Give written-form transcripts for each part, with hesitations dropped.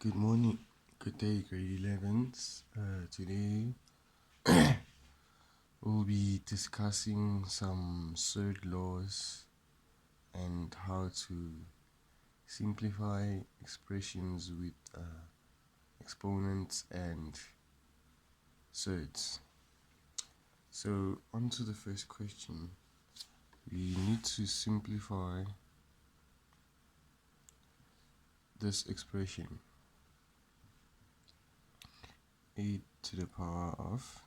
Good morning, good day, grade 11s. Today we'll be discussing some surd laws and how to simplify expressions with exponents and surds. So, on to the first question. We need to simplify this expression. 8 to the power of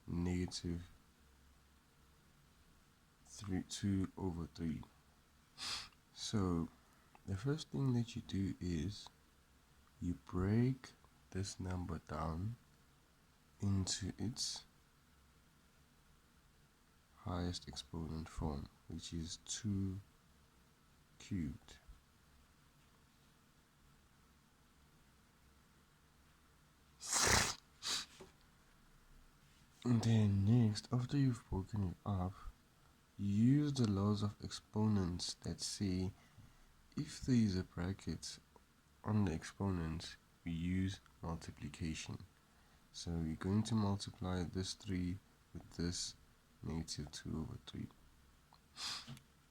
negative 2 over 3. So the first thing that you do is you break this number down into its highest exponent form, which is 2 cubed. And then next, after you've broken it up, you use the laws of exponents that say if there is a bracket on the exponent, we use multiplication. So we're going to multiply this 3 with this negative 2 over 3,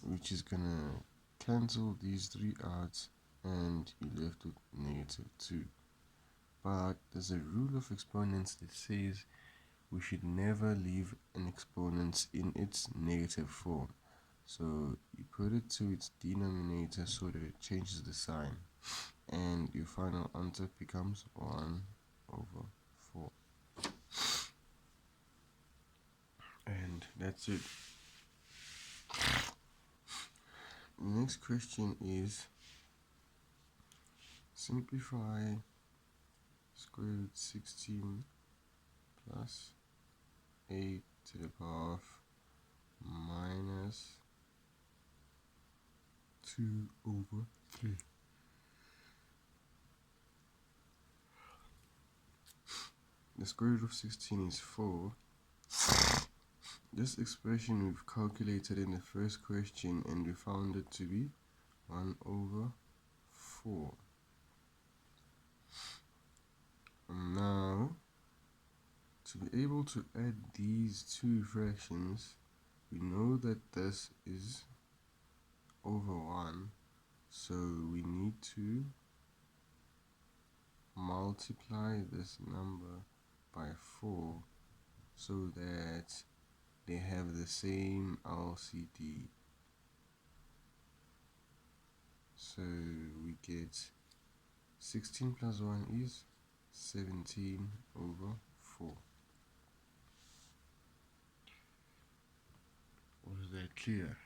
which is gonna cancel these 3 out and you're left with negative 2. But there's a rule of exponents that says we should never leave an exponent in its negative form. So you put it to its denominator so that it changes the sign, and your final answer becomes 1 over 4. And that's it. The next question is simplify square root 16 plus 8 to the power of minus 2 over 3. The square root of 16 is 4. This expression we've calculated in the first question and we found it to be 1 over 4. And now, to be able to add these two fractions, we know that this is over 1, so we need to multiply this number by 4 so that they have the same LCD. So we get 16 plus 1 is 17 over 4. Was that clear?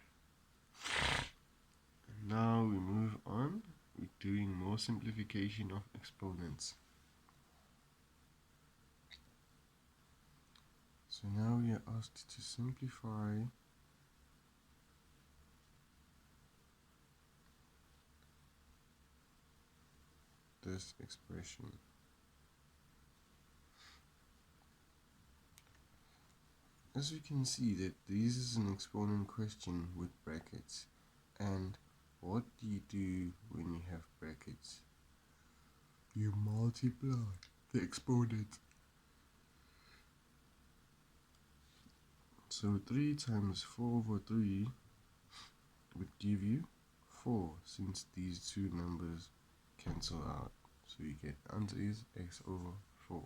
And now we move on with doing more simplification of exponents. So now we are asked to simplify this expression. As we can see that this is an exponent question with brackets, and what do you do when you have brackets? You multiply the exponent. So 3 times 4 over 3 would give you 4, since these two numbers cancel out. So you get answer is x over 4.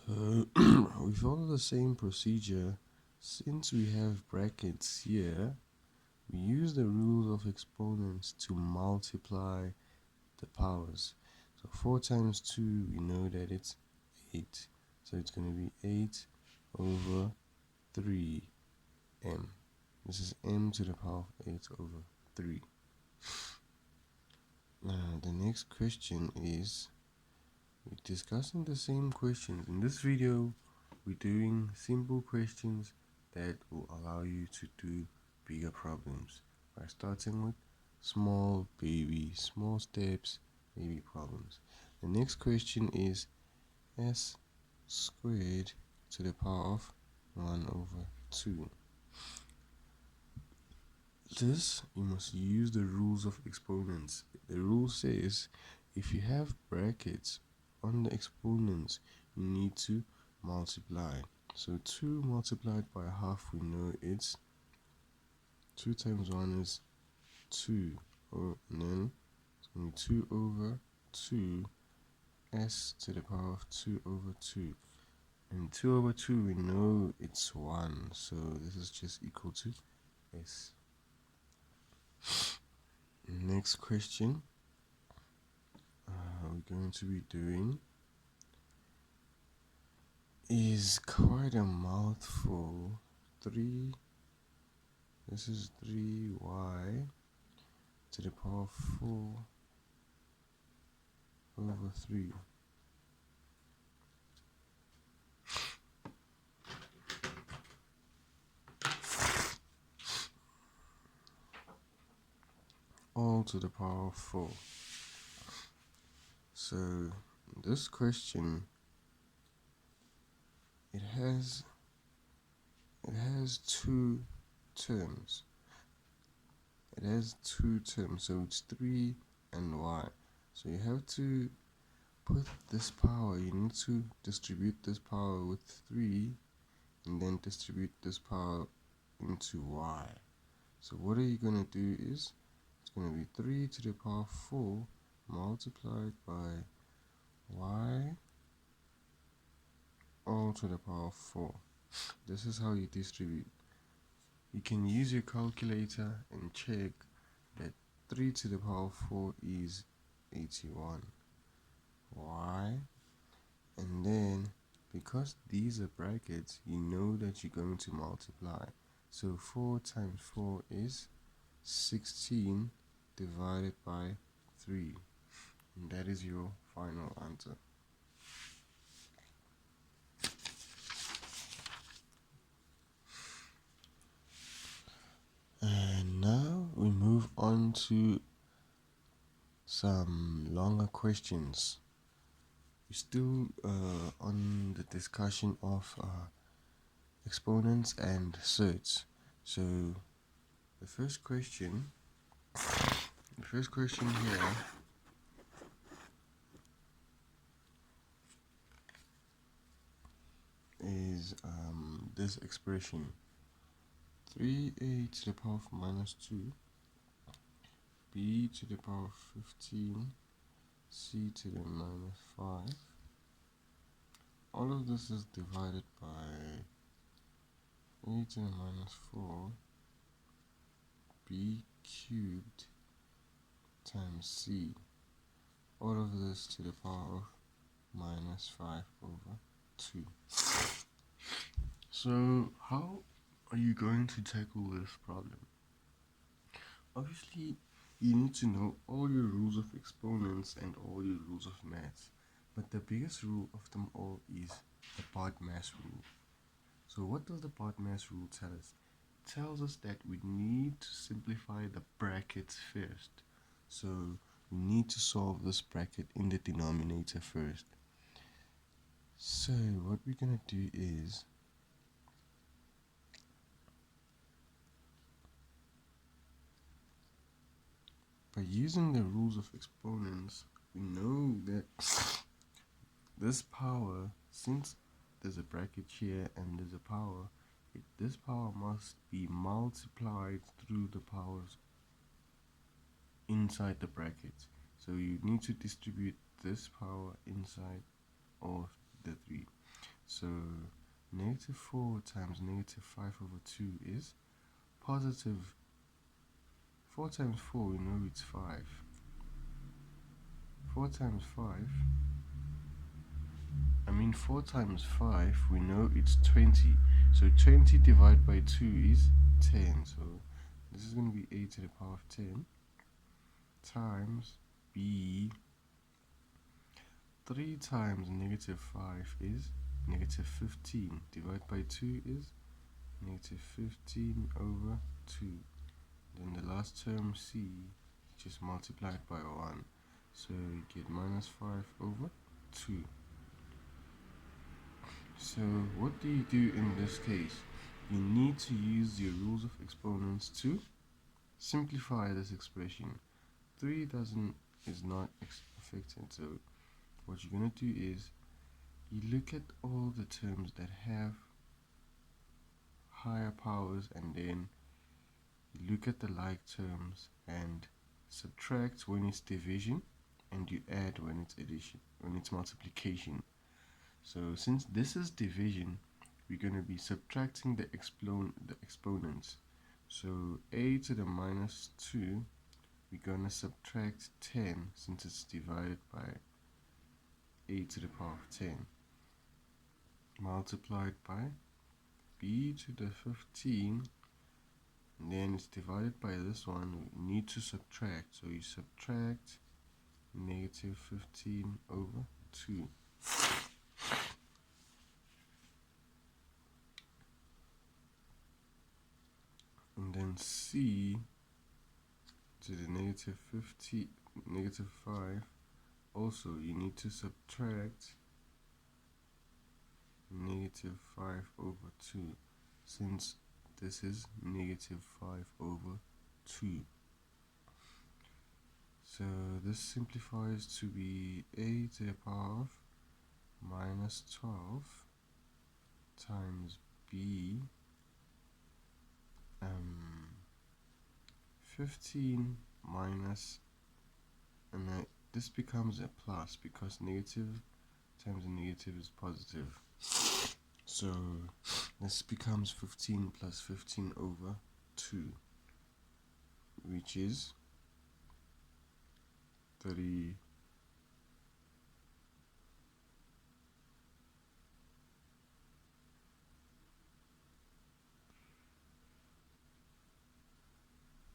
So we follow the same procedure. Since we have brackets here, we use the rules of exponents to multiply the powers. So 4 times 2, we know that it's 8. So it's going to be 8 over 3m. This is m to the power of 8 over 3. Now the next question is, we're discussing the same questions. In this video, we're doing simple questions that will allow you to do bigger problems by starting with small steps, baby problems. The next question is s squared to the power of 1 over 2. This, you must use the rules of exponents. The rule says if you have brackets on the exponents, you need to multiply. So 2 multiplied by half, we know it's 2 times 1 is 2. And then it's going to be 2 over 2 s to the power of 2 over 2. And 2 over 2, we know it's 1. So this is just equal to s. Next question we're going to be doing is quite a mouthful. This is 3y to the power of 4 over 3. All to the power of 4. So this question, it has two terms. So it's 3 and y. So you have to put this power, you need to distribute this power with 3 and then distribute this power into y. So what are you going to do is, it's going to be 3 to the power of 4 multiplied by y all to the power of 4. This is how you distribute. You can use your calculator and check that 3 to the power of 4 is 81. Y. And then, because these are brackets, you know that you're going to multiply. So 4 times 4 is 16 divided by 3. And that is your final answer. And now we move on to some longer questions. We're still on the discussion of exponents and surds. So the first question here is this expression: 3a to the power of minus 2, b to the power of 15, c to the minus 5. All of this is divided by a to the minus 4, b cubed times c. All of this to the power of minus 5 over 2. So how are you going to tackle this problem? Obviously, you need to know all your rules of exponents and all your rules of maths. But the biggest rule of them all is the part mass rule. So what does the part mass rule tell us? It tells us that we need to simplify the brackets first. So we need to solve this bracket in the denominator first. So what we're going to do is, by using the rules of exponents, we know that this power, since there's a bracket here and there's a power, this power must be multiplied through the powers inside the bracket. So you need to distribute this power inside of the 3. So negative 4 times negative 5 over 2 is positive. 4 times 4, we know it's 5. 4 times 5, we know it's 20. So 20 divided by 2 is 10. So this is going to be a to the power of 10 times b. 3 times negative 5 is negative 15. Divided by 2 is negative 15 over 2. Then the last term c just multiplied by 1. So you get minus 5 over 2. So what do you do in this case? You need to use your rules of exponents to simplify this expression. 3 is not affected, so what you're going to do is you look at all the terms that have higher powers, and then you look at the like terms and subtract when it's division, and you add when it's addition, when it's multiplication. So since this is division, we're going to be subtracting the exponents. So a to the minus 2, we're going to subtract 10 since it's divided by a to the power of 10, multiplied by b to the 15, and then it's divided by this one. We need to subtract, so you subtract negative 15 over 2. And then c to the negative 5, also you need to subtract negative 5 over 2, since this is negative 5 over 2. So this simplifies to be a to the power of minus 12 times b 15 minus, and this becomes a plus because negative times a negative is positive. So this becomes 15 plus 15 over 2, which is 30.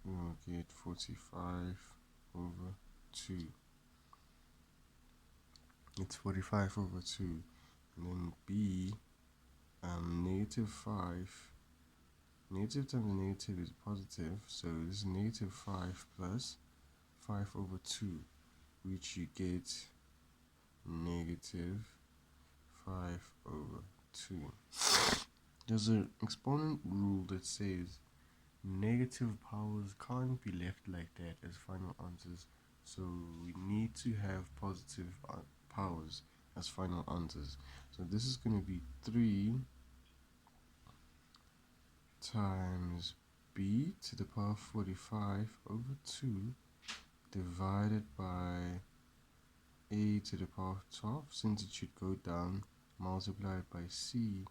We'll get 45 over 2. It's 45 over 2. And then b, negative 5. Negative times a negative is positive, so this is negative 5 plus 5 over 2, which you get negative 5 over 2. There's an exponent rule that says negative powers can't be left like that as final answers, so we need to have positive powers as final answers. So this is going to be 3 times b to the power of 45 over 2 divided by a to the power of 12, since it should go down, multiplied by c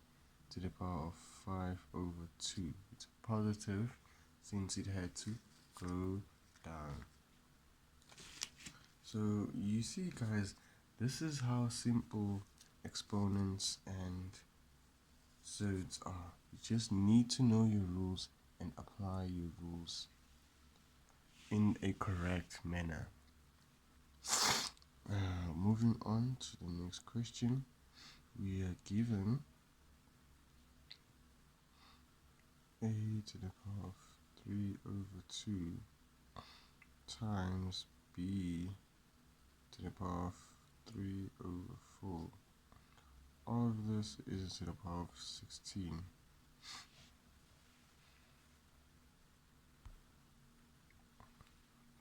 to the power of 5 over 2. It's positive since it had to go down. So you see, guys, this is how simple exponents and surds are. You just need to know your rules and apply your rules in a correct manner. Moving on to the next question, we are given a to the power of 3 over 2 times b to the power of 3 over 4. All of this is to the power of 16.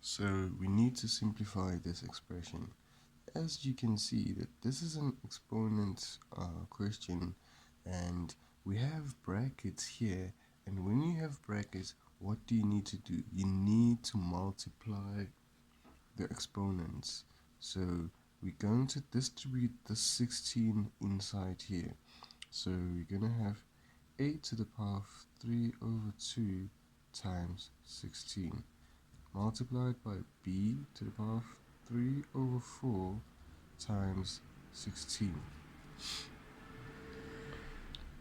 So we need to simplify this expression. As you can see, that this is an exponent question, and we have brackets here, and when you have brackets, what do you need to do? You need to multiply the exponents. So we're going to distribute the 16 inside here. So we're gonna have 8 to the power of 3 over 2 times 16 multiplied by b to the power of 3 over 4 times 16.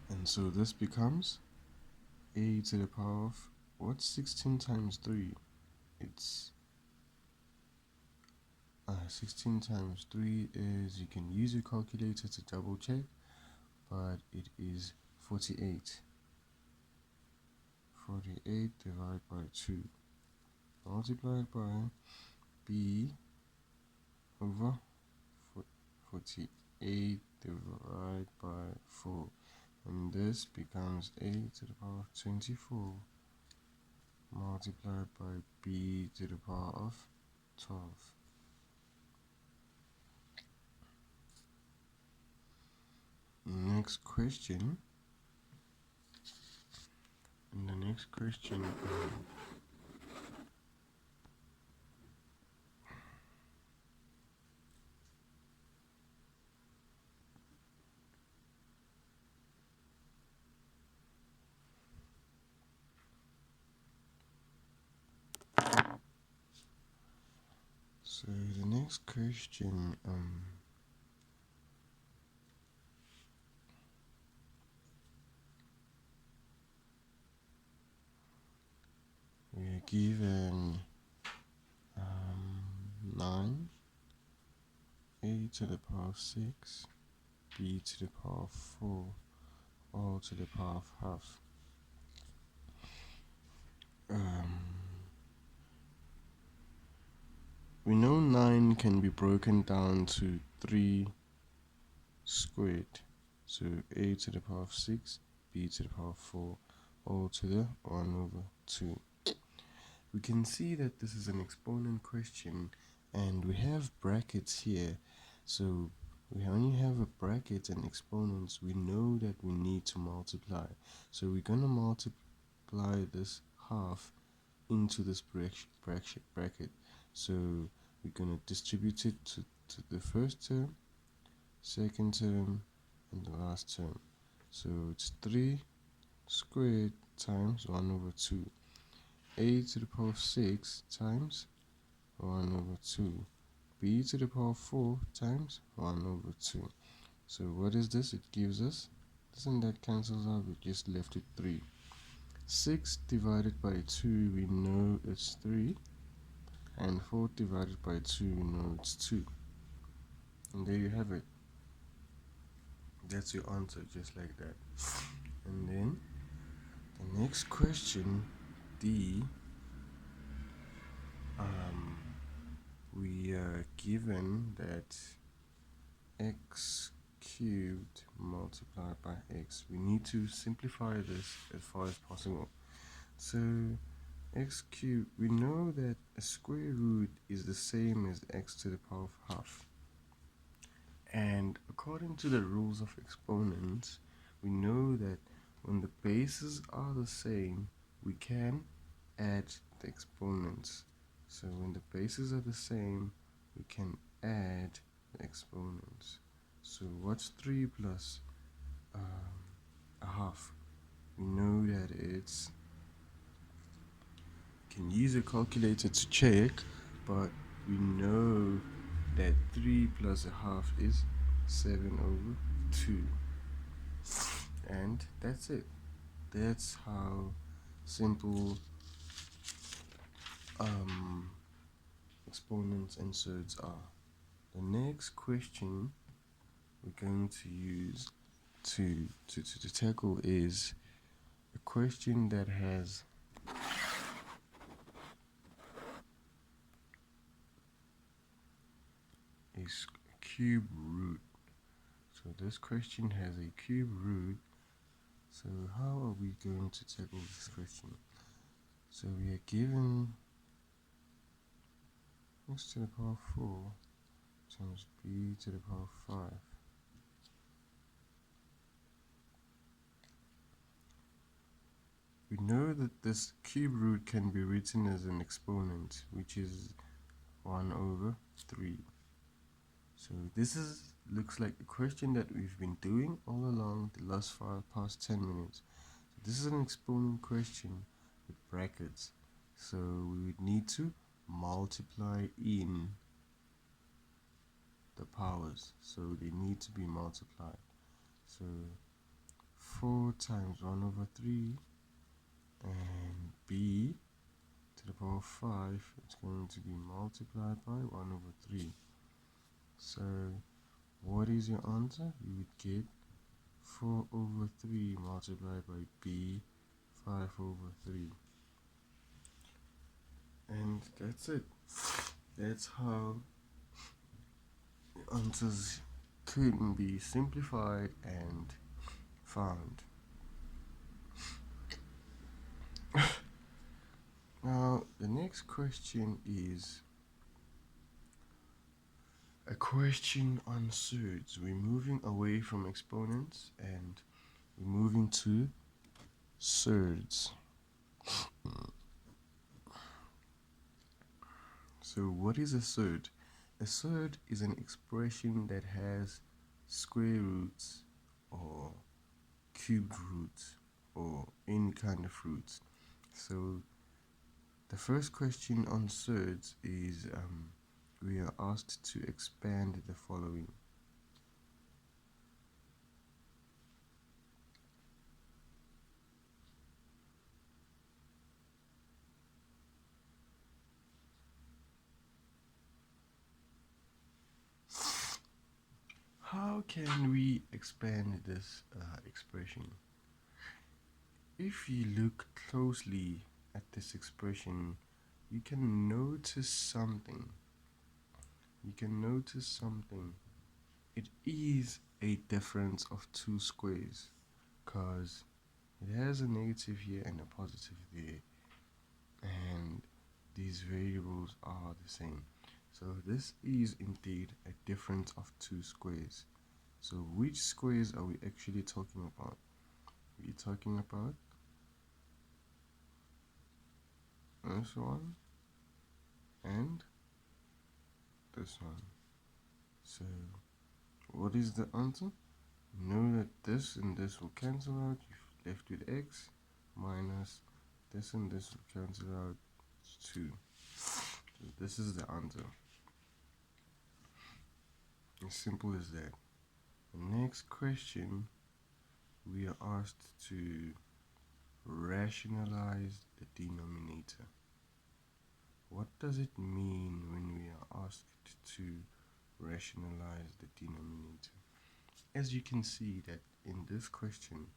And so this becomes a to the power of, what's 16 times 3? It's 16 times 3 is, you can use your calculator to double check, but it is 48. 48 divided by 2 multiplied by b over 48 divided by 4, and this becomes a to the power of 24 multiplied by b to the power of 12. Next question. In the next question, so the next question, we are given 9, a to the power of 6, b to the power of 4, all to the power of half. We know 9 can be broken down to 3 squared. So a to the power of 6, b to the power of 4, all to the 1 over 2. We can see that this is an exponent question, and we have brackets here. So we only have a bracket and exponents. We know that we need to multiply. So we're going to multiply this half into this bracket. So we're going to distribute it to the first term, second term, and the last term. So it's 3 squared times 1 over 2. A to the power of 6 times 1 over 2. B to the power of 4 times 1 over 2. So what is this? It gives us, doesn't that cancels out? We just left it 3. 6 divided by 2, we know it's 3. And 4 divided by 2, we know it's 2. And there you have it. That's your answer, just like that. And then the next question, D, we are given that x cubed multiplied by x. We need to simplify this as far as possible. So x cubed, we know that a square root is the same as x to the power of half. And according to the rules of exponents, we know that when the bases are the same, we can add the exponents. So when the bases are the same, we can add the exponents. So what's 3 plus a half? We know that it's, you can use a calculator to check, but we know that 3 plus a half is 7 over 2. And that's it. That's how simple exponents and surds are. The next question we're going to use to tackle is a question that has a cube root. So this question has a cube root. So how are we going to tackle this question? So we are given x to the power of 4 times b to the power of 5. We know that this cube root can be written as an exponent, which is 1 over 3. So this is looks like a question that we've been doing all along the past 10 minutes. So this is an exponent question with brackets. So we would need to multiply in the powers. So they need to be multiplied. So 4 times 1 over 3 and b to the power of 5 is going to be multiplied by 1 over 3. So what is your answer? You would get 4 over 3 multiplied by b, 5 over 3. And that's it. That's how the answers can be simplified and found. Now, the next question is a question on surds. We're moving away from exponents and we're moving to surds. So what is a surd? A surd is an expression that has square roots or cubed roots or any kind of roots. So the first question on surds is we are asked to expand the following. How can we expand this expression? If you look closely at this expression, you can notice something. It is a difference of two squares because it has a negative here and a positive there, and these variables are the same. So this is indeed a difference of two squares. So which squares are we actually talking about? We're talking about this one and this one. So what is the answer? Know that this and this will cancel out. You're left with x minus this and this will cancel out. It's 2. So this is the answer. As simple as that. The next question, we are asked to rationalize the denominator. What does it mean when we are asked to rationalize the denominator? As you can see that in this question,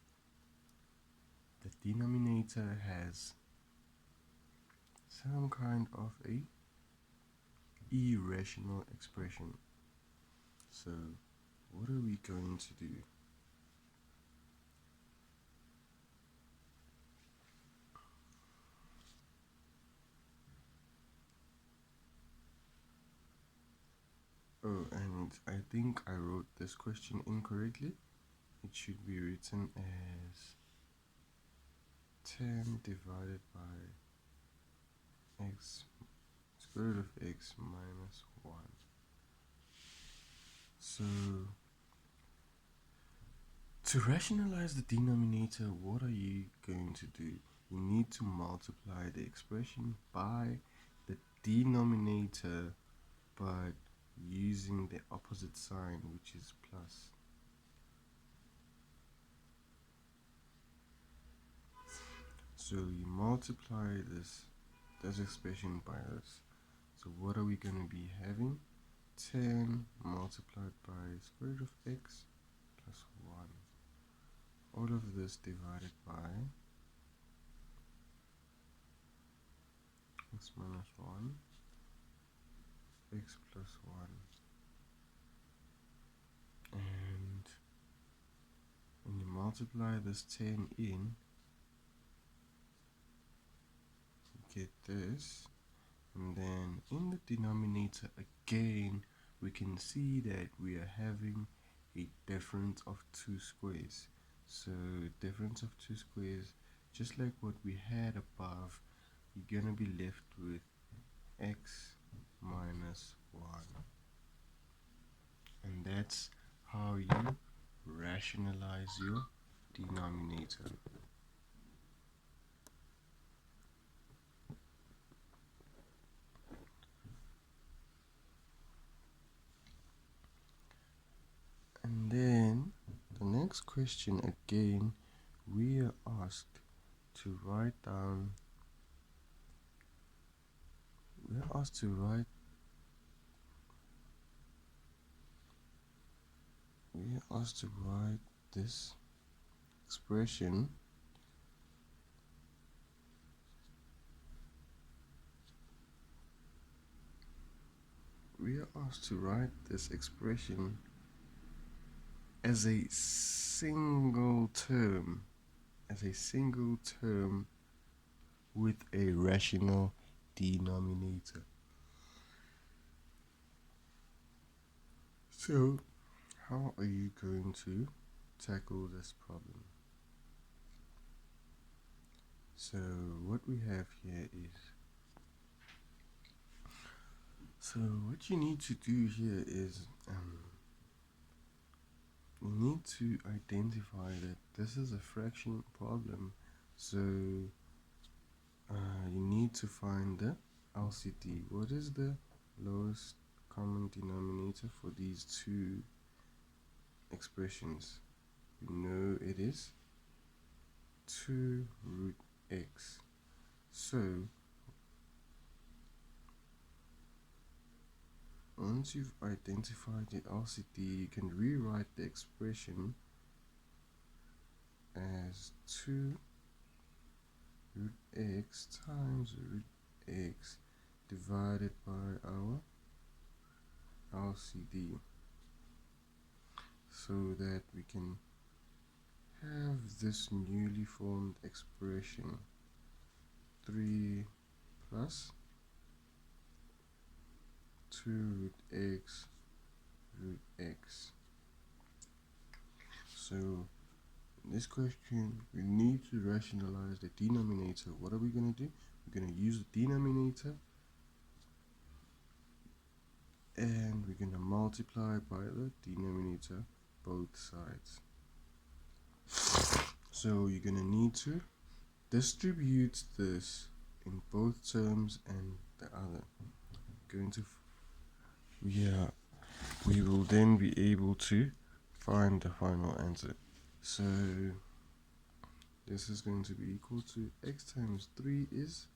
the denominator has some kind of a irrational expression. So what are we going to do? Oh, and I think I wrote this question incorrectly. It should be written as 10 divided by x, square root of x minus 1. So to rationalize the denominator, what are you going to do? You need to multiply the expression by the denominator, but using the opposite sign, which is plus. So you multiply this expression by this. So what are we going to be having? 10 multiplied by square root of x plus 1. All of this divided by x minus 1, x plus 1. And when you multiply this 10 in, you get this. And then in the denominator again, we can see that we are having a difference of two squares. So difference of two squares, just like what we had above, you're gonna be left with x minus 1. And that's how you rationalize your denominator. And then the next question again, we are asked to write down, we are asked to write this expression as a single term, with a rational denominator. So, how are you going to tackle this problem? So, what we have here is, so what you need to do here is, you need to identify that this is a fraction problem. So, you need to find the LCD. What is the lowest common denominator for these two expressions? We know it is 2 root x. So, once you've identified the LCD, you can rewrite the expression as 2 root x times root x divided by our LCD, so that we can have this newly formed expression 3 plus 2 root x root x. So in this question, we need to rationalize the denominator. What are we going to do? We're going to use the denominator and we're going to multiply by the denominator both sides. So you're going to need to distribute this in both terms and the other. We will then be able to find the final answer. So this is going to be equal to x times 3 is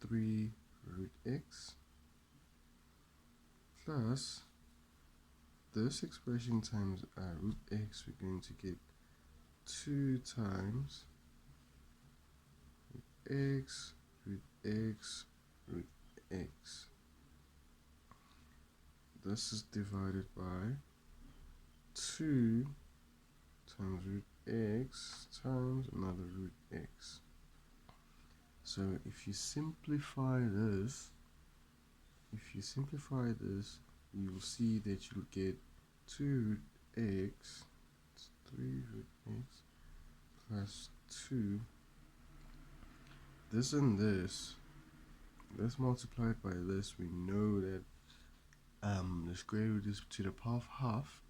3 root x plus this expression times root x. We're going to get 2 times x root x root x. This is divided by 2 times root x times another root x. So if you simplify this, you will see that you'll get 2 root x, it's 3 root x plus 2. This and this multiplied by this, we know that the square root is to the power of half,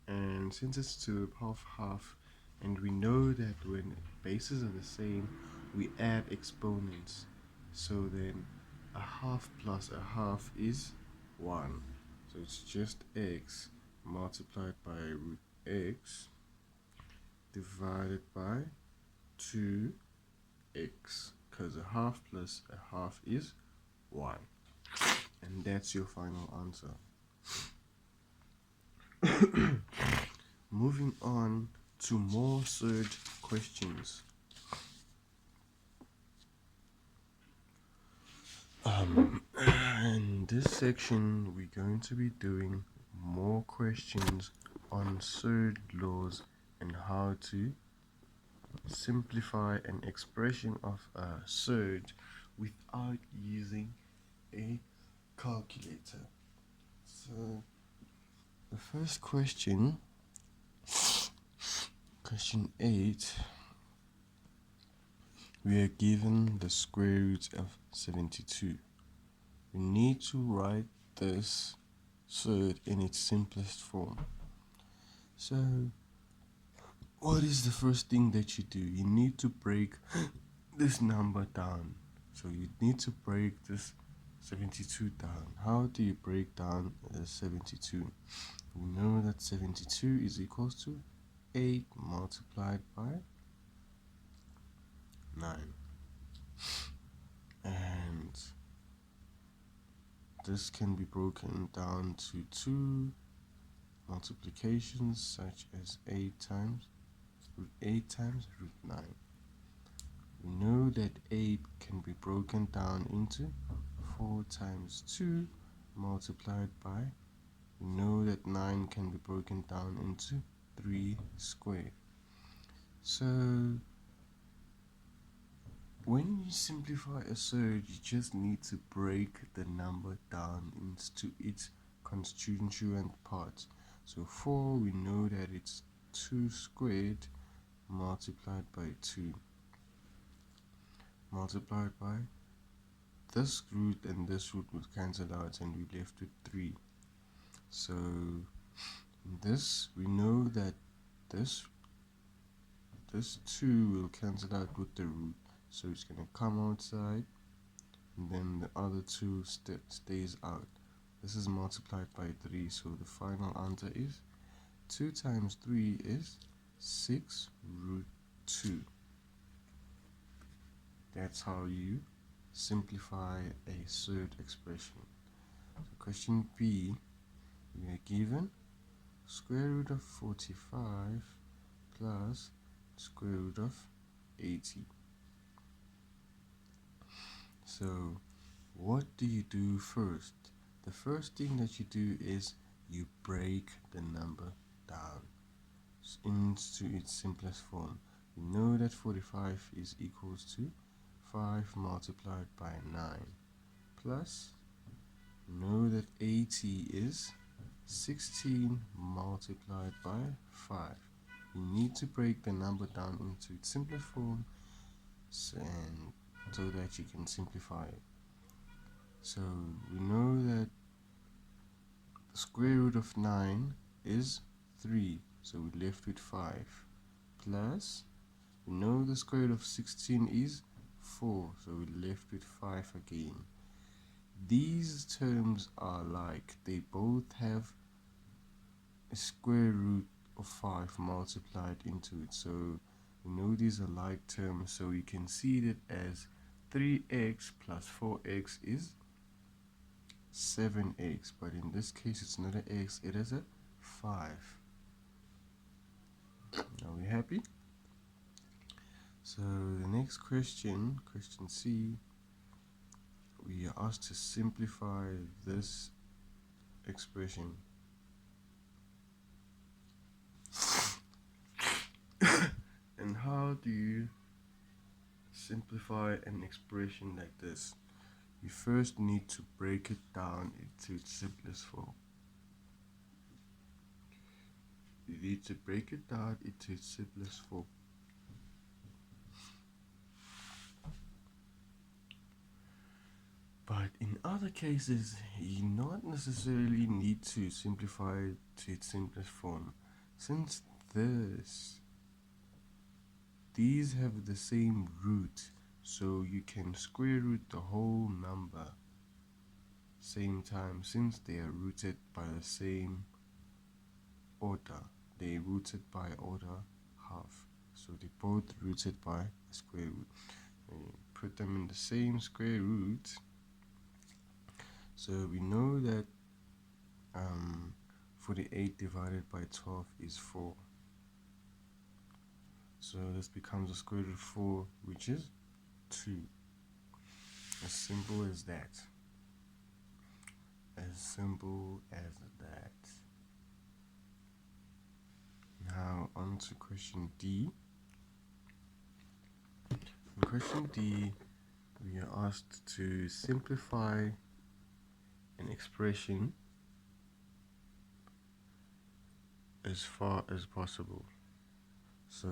and since it's to the power of half, and we know that when bases are the same, we add exponents. So then a half plus a half is 1. So it's just x multiplied by root x divided by 2x, because a half plus a half is 1. And that's your final answer. Moving on to more surd questions. In this section, we're going to be doing more questions on surd laws and how to simplify an expression of a surd without using a calculator. So the first question, question 8, we are given the square root of 72. We need to write this surd in its simplest form. So, what is the first thing that you do? You need to break this number down. So you need to break this 72 down. How do you break down 72? We know that 72 is equals to 8 multiplied by 9. And this can be broken down to two multiplications, such as 8 times root 9. We know that 8 can be broken down into 4 times 2 multiplied by, we know that 9 can be broken down into 3 squared. So when you simplify a surd, you just need to break the number down into its constituent parts. So 4, we know that it's 2 squared multiplied by 2 multiplied by this root, and this root would cancel out and we left with 3. So this, we know that this 2 will cancel out with the root, so it's going to come outside, and then the other 2 stays out. This is multiplied by 3, so the final answer is 2 times 3 is 6 root 2. That's how you simplify a surd expression. So question B, we are given square root of 45 plus square root of 80. So what do you do first? The first thing that you do is you break the number down into its simplest form. We know that 45 is equals to 5 multiplied by 9 plus, we know that 80 is 16 multiplied by 5. You need to break the number down into its simplest form so that you can simplify it. So we know that the square root of 9 is 3, so we're left with 5, plus we know the square root of 16 is 4, so we're left with 5 again. These terms are like, they both have a square root of 5 multiplied into it, so we know these are like terms, so we can see it as 3x plus 4x is 7x, but in this case it's not an x, it is a 5. Are we happy? So the next question, question C, we are asked to simplify this expression. And how do you simplify an expression like this? You first need to break it down into its simplest form. You need to break it down into its simplest form. But in other cases, you not necessarily need to simplify it to its simplest form. Since these have the same root, so you can square root the whole number same time, since they are rooted by the same order. They rooted by order half, so they both rooted by a square root. And you put them in the same square root. So we know that 48 divided by 12 is 4. So this becomes a square root of 4, which is 2. As simple as that. As simple as that. Now on to question D. In question D, we are asked to simplify an expression as far as possible. So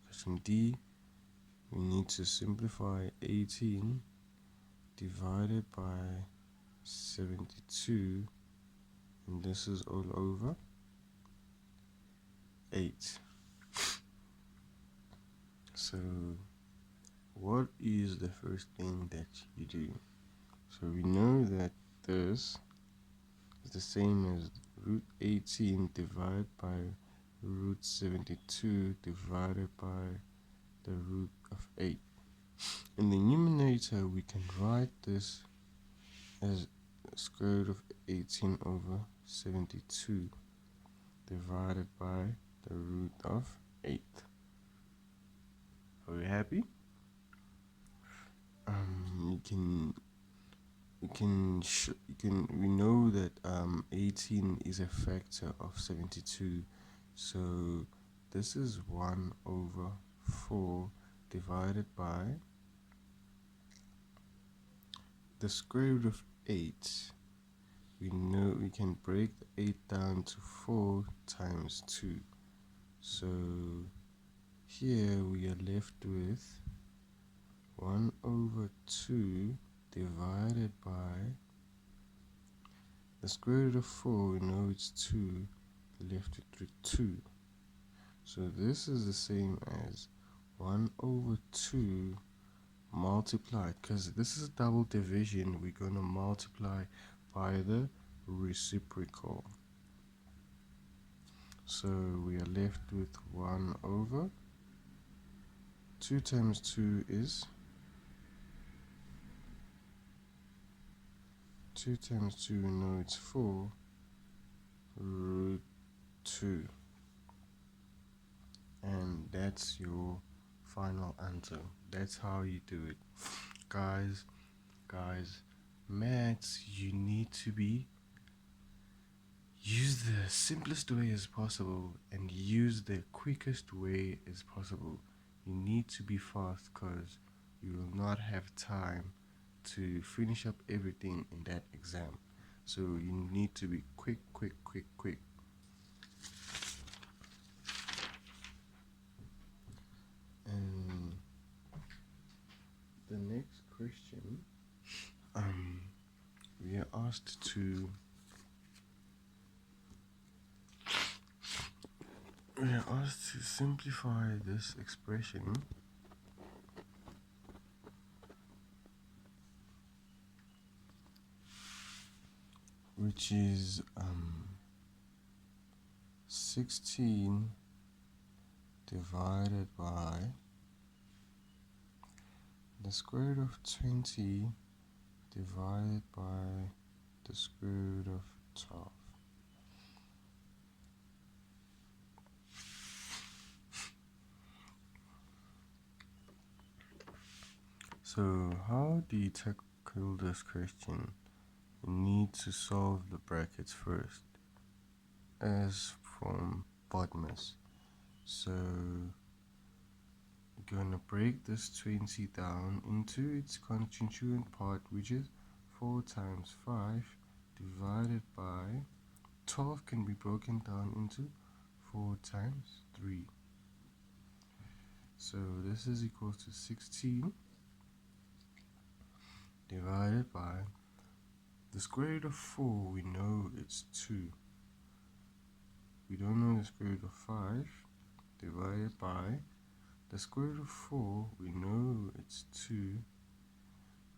question D, we need to simplify 18 divided by 72 and this is all over 8. So what is the first thing that you do? So we know that this is the same as root 18 divided by root 72 divided by the root of 8. In the numerator, we can write this as square root of 18 over 72 divided by the root of 8. Are we happy? We know that 18 is a factor of 72, so this is 1 over 4 divided by the square root of 8. We know we can break the 8 down to 4 times 2, so here we are left with 1 over 2 divided by the square root of 4. We know it's 2, left with 2. So this is the same as 1 over 2 multiplied, because this is double division, we're going to multiply by the reciprocal. So we are left with 1 over 2 times 2 is 2 times 2, we know it's 4 root 2. And that's your final answer. That's how you do it. Guys, maths, you need to use the simplest way as possible and use the quickest way as possible. You need to be fast because you will not have time to finish up everything in that exam. So you need to be quick. And the next question, we are asked to simplify this expression, which is 16 divided by the square root of 20 divided by the square root of 12. So how do you tackle this question? You need to solve the brackets first, as from Bodmer's. So you're gonna break this 20 down into its constituent part, which is 4 times 5 divided by 12 can be broken down into 4 times 3. So this is equal to 16 divided by the square root of 4. We know it's 2. We don't know the square root of 5 divided by the square root of 4. We know it's 2.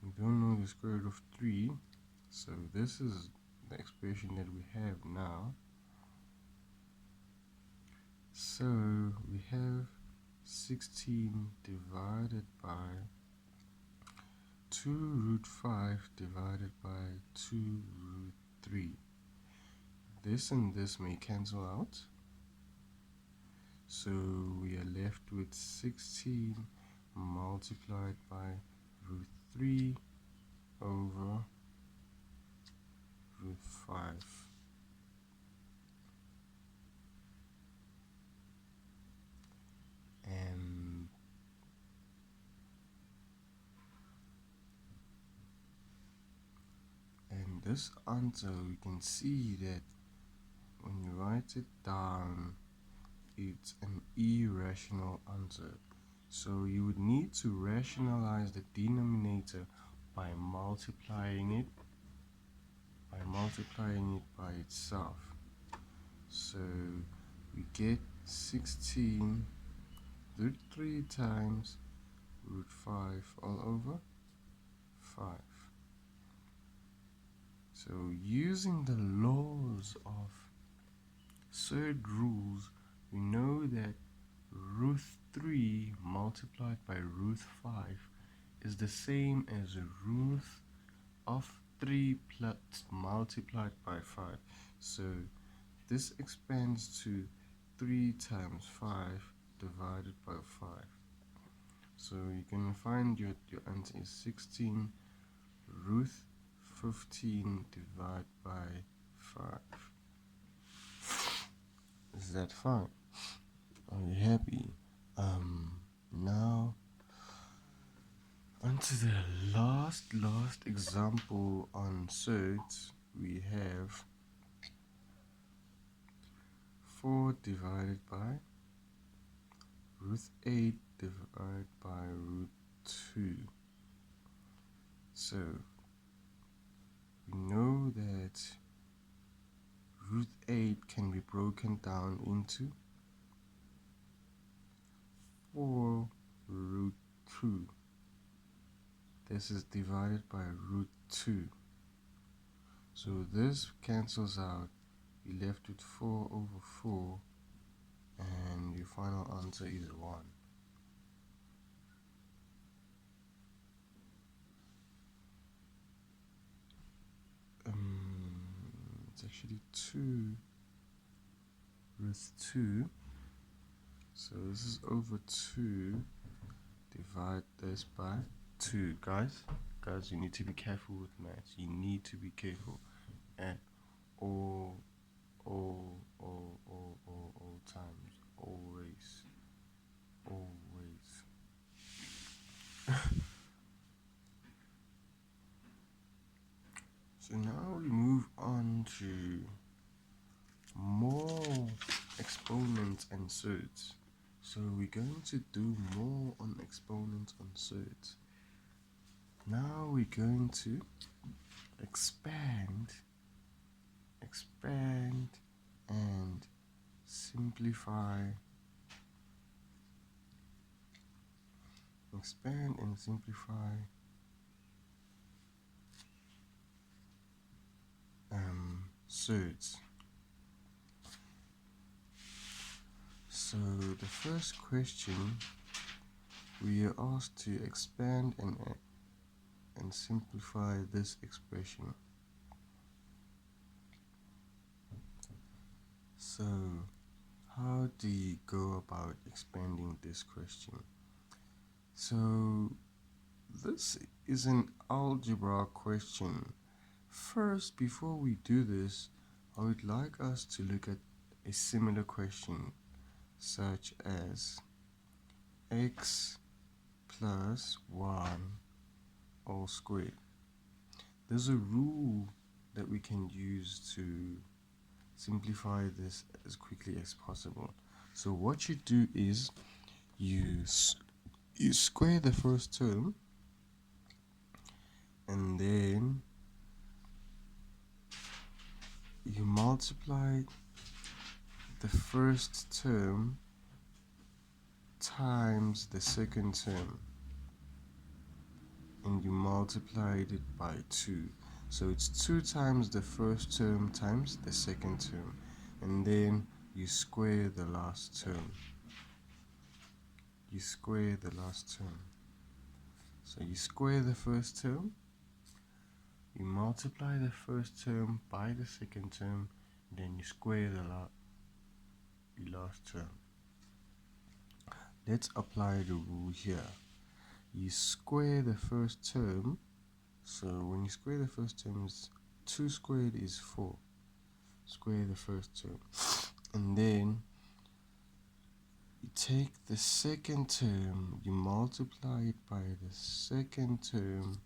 We don't know the square root of 3. So this is the expression that we have now. So we have 16 divided by 2 root 5 divided by 2 root 3. This and this may cancel out. So we are left with 16 multiplied by root 3 over root 5. And this answer, we can see that when you write it down, it's an irrational answer. So you would need to rationalize the denominator by multiplying it by multiplying it by itself. So we get 16 root 3 times root 5 all over 5. So using the laws of surd rules, we know that root 3 multiplied by root 5 is the same as root of 3 plus multiplied by 5. So this expands to 3 times 5 divided by 5. So you can find your answer is 16 root 15 divided by 5. Is that fine? Are you happy? Now onto the last example on surds. We have 4 divided by root 8 divided by root 2. So we know that root 8 can be broken down into 4 root 2. This is divided by root 2. So this cancels out. You're left with 4 over 4, and your final answer is 1. It's actually 2 root 2. So this is over 2. Divide this by 2. Guys, you need to be careful with maths. You need to be careful at all times. Always. So now we move on to more exponents and surds. So we're going to do more on exponents and surds. Now we're going to expand and simplify. Surds. So the first question, we are asked to expand and simplify this expression. So how do you go about expanding this question? So this is an algebra question. First, before we do this, I would like us to look at a similar question, such as x plus 1 all squared. There's a rule that we can use to simplify this as quickly as possible. So what you do is you square the first term, and then you multiply the first term times the second term, and you multiplied it by 2. So it's 2 times the first term times the second term, and then you square the last term. So you square the first term, you multiply the first term by the second term, then you square the last term. Let's apply the rule here. You square the first term. So when you square the first term, 2 squared is 4. Square the first term, and then you take the second term, you multiply it by the second term,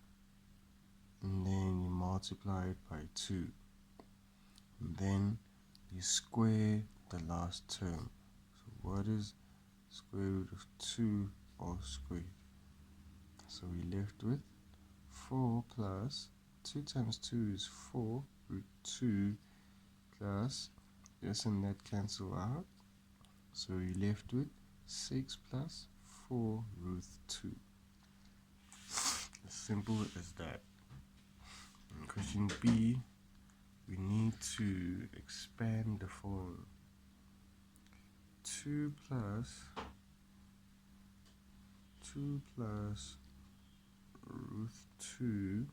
and then you multiply it by 2, and then you square the last term. So what is square root of 2 all squared? So we left with 4 plus 2 times 2 is 4 root 2 plus this and that cancel out. So you're left with 6 plus 4 root 2. As simple as that. In question B, we need to expand the form. 2 plus root 2